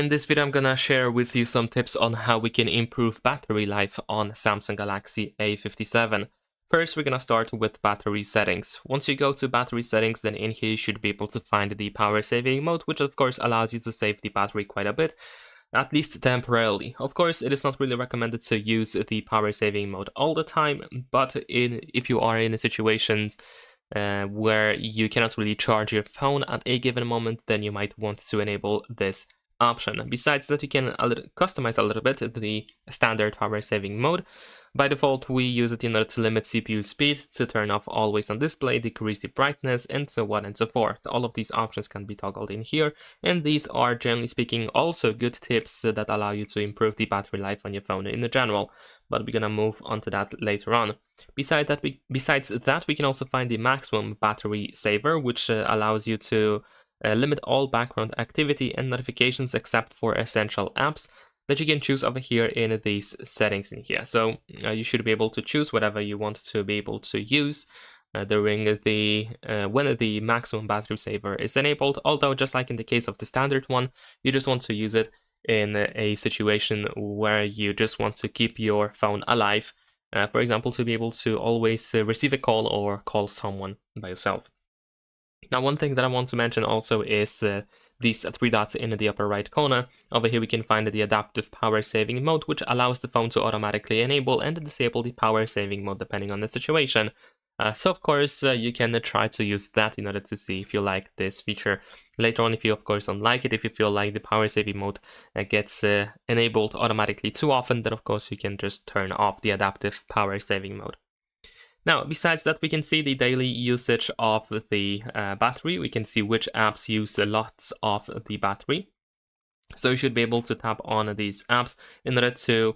In this video, I'm gonna share with you some tips on how we can improve battery life on Samsung Galaxy A57. First, we're gonna start with battery settings. Once you go to battery settings, then in here you should be able to find the power saving mode, which of course allows you to save the battery quite a bit, at least temporarily. Of course, it is not really recommended to use the power saving mode all the time, but if you are in a situation where you cannot really charge your phone at a given moment, then you might want to enable this option. Besides that, you can customize a little bit the standard power saving mode. By default, we use it in order to limit CPU speed, to turn off always on display, decrease the brightness, and so on and so forth. All of these options can be toggled in here, and these are, generally speaking, also good tips that allow you to improve the battery life on your phone in general, but we're gonna move on to that later on. Besides that, we can also find the maximum battery saver, which allows you to limit all background activity and notifications except for essential apps that you can choose over here in these settings in here. So you should be able to choose whatever you want to be able to use during when the maximum battery saver is enabled. Although, just like in the case of the standard one, you just want to use it in a situation where you just want to keep your phone alive. For example, to be able to always receive a call or call someone by yourself. Now, one thing that I want to mention also is these three dots in the upper right corner. Over here we can find the adaptive power saving mode, which allows the phone to automatically enable and disable the power saving mode depending on the situation. So of course you can try to use that in order to see if you like this feature. Later on, if you of course don't like it, if you feel like the power saving mode gets enabled automatically too often, then of course you can just turn off the adaptive power saving mode. Now, besides that, we can see the daily usage of the battery. We can see which apps use lots of the battery. So you should be able to tap on these apps in order to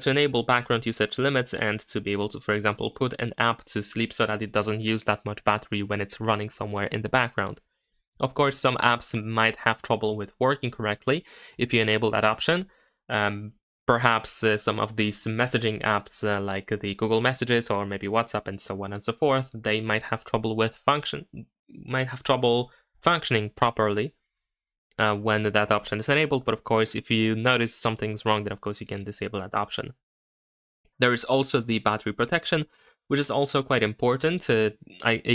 enable background usage limits, and to be able to, for example, put an app to sleep so that it doesn't use that much battery when it's running somewhere in the background. Of course, some apps might have trouble with working correctly if you enable that option. Perhaps some of these messaging apps like the Google Messages or maybe WhatsApp and so on and so forth, they might have trouble functioning properly when that option is enabled. But of course, if you notice something's wrong, then of course you can disable that option. There is also the battery protection, which is also quite important, a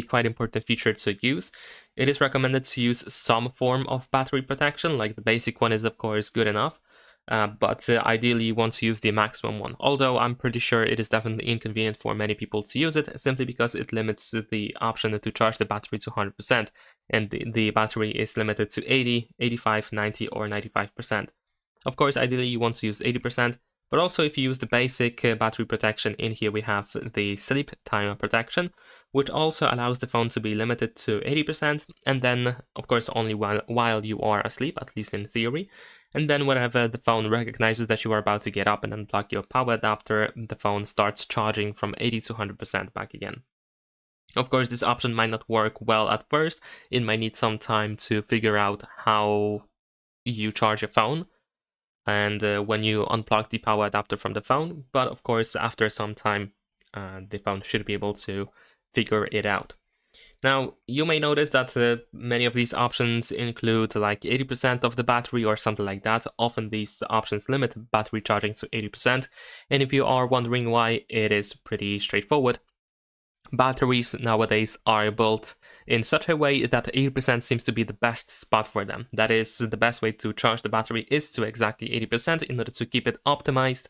quite important feature to use. It is recommended to use some form of battery protection, like the basic one is of course good enough. But ideally you want to use the maximum one, although I'm pretty sure it is definitely inconvenient for many people to use it, simply because it limits the option to charge the battery to 100%, and the battery is limited to 80, 85, 90 or 95%. Of course, ideally you want to use 80%, but also if you use the basic battery protection, in here we have the sleep timer protection, which also allows the phone to be limited to 80%, and then of course only while you are asleep, at least in theory. And then whenever the phone recognizes that you are about to get up and unplug your power adapter, the phone starts charging from 80 to 100% back again. Of course, this option might not work well at first. It might need some time to figure out how you charge your phone and when you unplug the power adapter from the phone. But of course, after some time, the phone should be able to figure it out. Now, you may notice that many of these options include like 80% of the battery or something like that. Often these options limit battery charging to 80%. And if you are wondering why, it is pretty straightforward. Batteries nowadays are built in such a way that 80% seems to be the best spot for them. That is, the best way to charge the battery is to exactly 80% in order to keep it optimized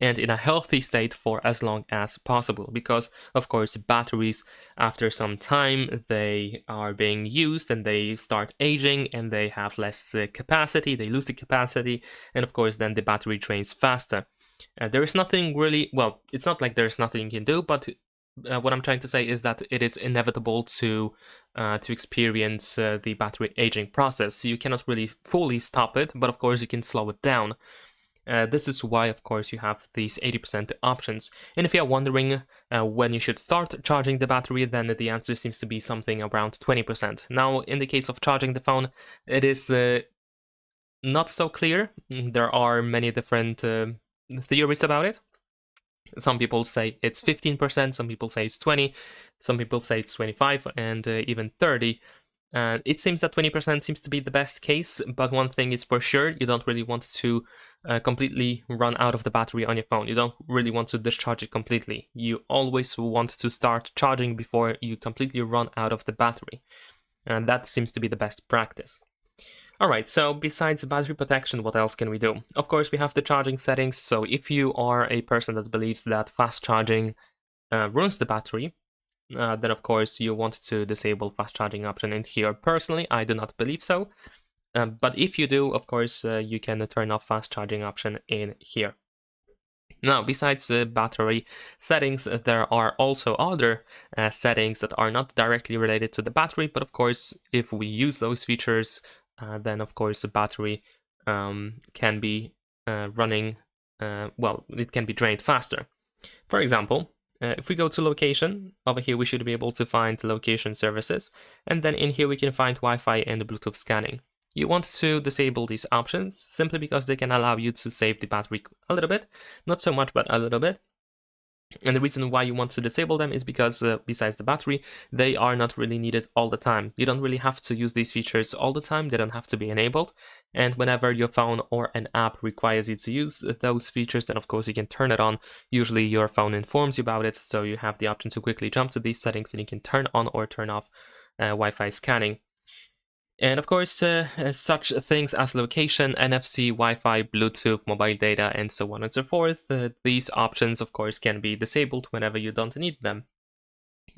and in a healthy state for as long as possible, because of course batteries, after some time, they are being used and they start aging and they have less capacity, they lose the capacity, and of course then the battery drains faster. There is nothing really, well, it's not like there's nothing you can do, but what I'm trying to say is that it is inevitable to experience the battery aging process. You cannot really fully stop it, but of course you can slow it down. This is why, of course, you have these 80% options. And if you're wondering when you should start charging the battery, then the answer seems to be something around 20%. Now, in the case of charging the phone, it is not so clear. There are many different theories about it. Some people say it's 15%, some people say it's 20, some people say it's 25, and even 30. It seems that 20% seems to be the best case, but one thing is for sure, you don't really want to completely run out of the battery on your phone. You don't really want to discharge it completely. You always want to start charging before you completely run out of the battery. And that seems to be the best practice. Alright, so besides battery protection, what else can we do? Of course, we have the charging settings, so if you are a person that believes that fast charging ruins the battery, then of course you want to disable fast charging option in here. Personally, I do not believe so, but if you do, of course, you can turn off fast charging option in here. Now, besides the battery settings, there are also other settings that are not directly related to the battery, but of course, if we use those features, then of course the battery can be running, well, it can be drained faster. For example, if we go to location, over here we should be able to find location services, and then in here we can find Wi-Fi and Bluetooth scanning. You want to disable these options simply because they can allow you to save the battery a little bit, not so much, but a little bit. And the reason why you want to disable them is because, besides the battery, they are not really needed all the time. You don't really have to use these features all the time, they don't have to be enabled. And whenever your phone or an app requires you to use those features, then of course you can turn it on. Usually your phone informs you about it, so you have the option to quickly jump to these settings and you can turn on or turn off Wi-Fi scanning. And of course, such things as location, NFC, Wi-Fi, Bluetooth, mobile data, and so on and so forth, these options, of course, can be disabled whenever you don't need them.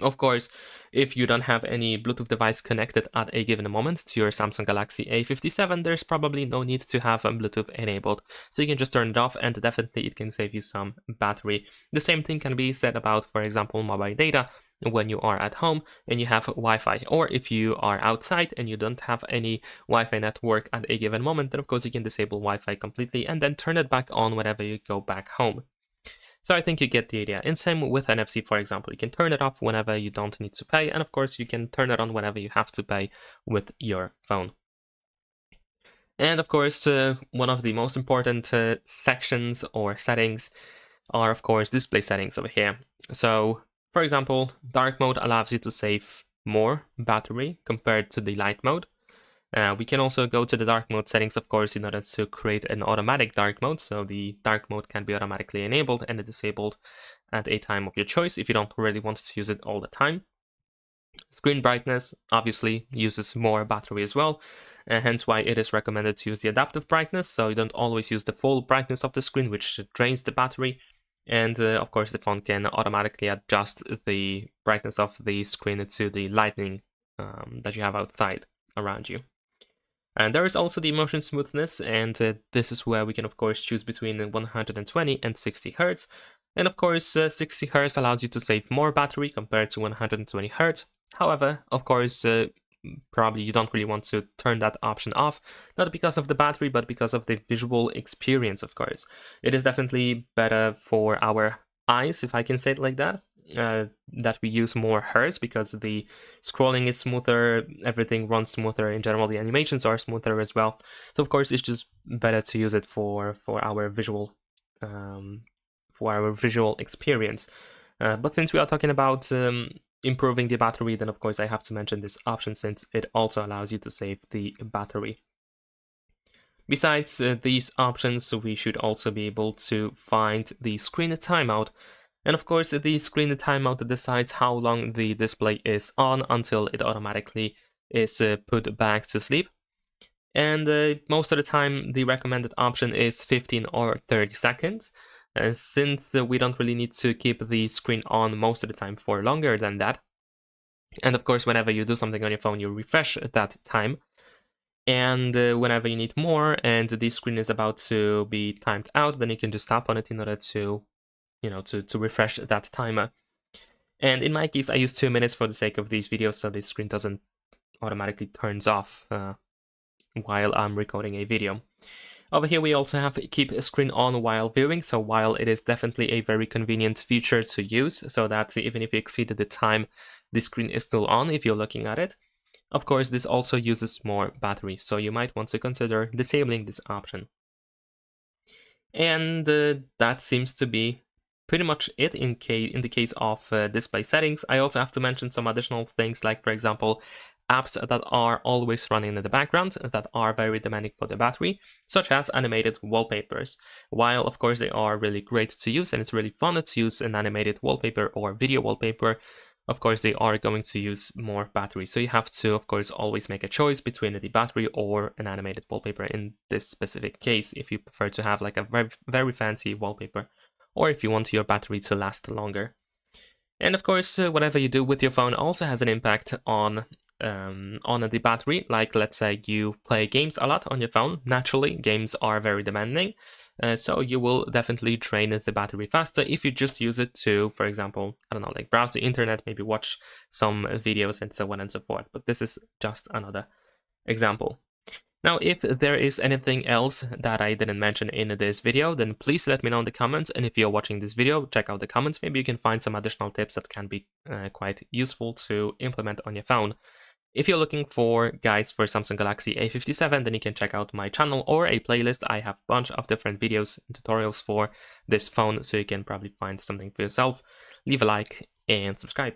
Of course, if you don't have any Bluetooth device connected at a given moment to your Samsung Galaxy A57, there's probably no need to have Bluetooth enabled. So you can just turn it off, and definitely it can save you some battery. The same thing can be said about, for example, mobile data. When you are at home and you have Wi-Fi, or if you are outside and you don't have any Wi-Fi network at a given moment, then of course you can disable Wi-Fi completely and then turn it back on whenever you go back home. So I think you get the idea. And same with NFC, for example, you can turn it off whenever you don't need to pay, and of course you can turn it on whenever you have to pay with your phone. And of course, one of the most important sections or settings are of course display settings over here. So for example, dark mode allows you to save more battery compared to the light mode. We can also go to the dark mode settings, of course, in order to create an automatic dark mode. So the dark mode can be automatically enabled and disabled at a time of your choice if you don't really want to use it all the time. Screen brightness obviously uses more battery as well, hence why it is recommended to use the adaptive brightness, so you don't always use the full brightness of the screen, which drains the battery. And of course the phone can automatically adjust the brightness of the screen to the lighting that you have outside around you. And there is also the motion smoothness, and this is where we can of course choose between 120 and 60 Hz. And of course 60 Hz allows you to save more battery compared to 120 Hz. However, of course, probably you don't really want to turn that option off, not because of the battery, but because of the visual experience, of course. It is definitely better for our eyes, if I can say it like that, that we use more hertz because the scrolling is smoother, everything runs smoother, in general the animations are smoother as well. So of course it's just better to use it for our visual experience. But since we are talking about improving the battery, then of course I have to mention this option since it also allows you to save the battery. Besides these options, we should also be able to find the screen timeout. And of course the screen timeout decides how long the display is on until it automatically is put back to sleep. And most of the time the recommended option is 15 or 30 seconds. Since we don't really need to keep the screen on most of the time for longer than that. And of course, whenever you do something on your phone, you refresh that time. And whenever you need more and the screen is about to be timed out, then you can just tap on it in order to, to refresh that timer. And in my case, I use 2 minutes for the sake of these videos, so the screen doesn't automatically turns off while I'm recording a video. Over here we also have keep screen on while viewing, so while it is definitely a very convenient feature to use, so that even if you exceed the time, the screen is still on if you're looking at it. Of course, this also uses more battery, so you might want to consider disabling this option. And that seems to be pretty much it in the case of display settings. I also have to mention some additional things, like for example, apps that are always running in the background that are very demanding for the battery, such as animated wallpapers. While of course they are really great to use and it's really fun to use an animated wallpaper or video wallpaper, of course they are going to use more battery. So you have to, of course, always make a choice between the battery or an animated wallpaper in this specific case, if you prefer to have like a very, very fancy wallpaper, or if you want your battery to last longer. And of course, whatever you do with your phone also has an impact on the battery. Like, let's say you play games a lot on your phone. Naturally, games are very demanding, so you will definitely drain the battery faster if you just use it to, for example, I don't know, like browse the internet, maybe watch some videos and so on and so forth. But this is just another example. Now, if there is anything else that I didn't mention in this video, then please let me know in the comments. And if you're watching this video, check out the comments. Maybe you can find some additional tips that can be quite useful to implement on your phone. If you're looking for guides for Samsung Galaxy A57, then you can check out my channel or a playlist. I have a bunch of different videos and tutorials for this phone, so you can probably find something for yourself. Leave a like and subscribe.